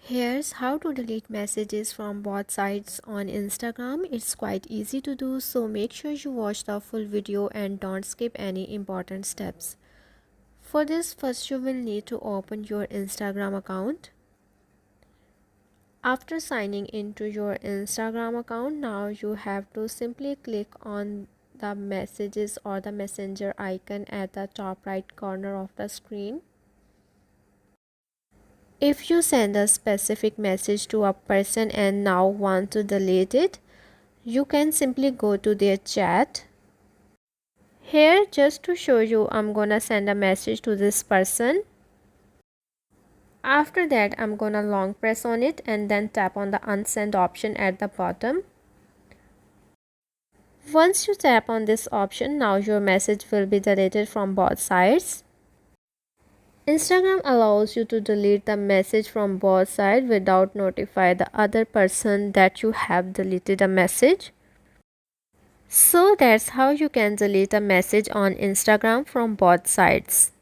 Here's how to delete messages from both sides on Instagram. It's quite easy to do, so make sure you watch the full video and don't skip any important steps. For this, first you will need to open your Instagram account. After signing into your Instagram account, now you have to simply click on the messages or the messenger icon at the top right corner of the screen. If you send a specific message to a person and now want to delete it, you can simply go to their chat. Here, just to show you, I'm gonna send a message to this person. After that, I'm gonna long press on it and then tap on the unsend option at the bottom. Once you tap on this option, now your message will be deleted from both sides. Instagram allows you to delete the message from both sides without notify the other person that you have deleted a message. So that's how you can delete a message on Instagram from both sides.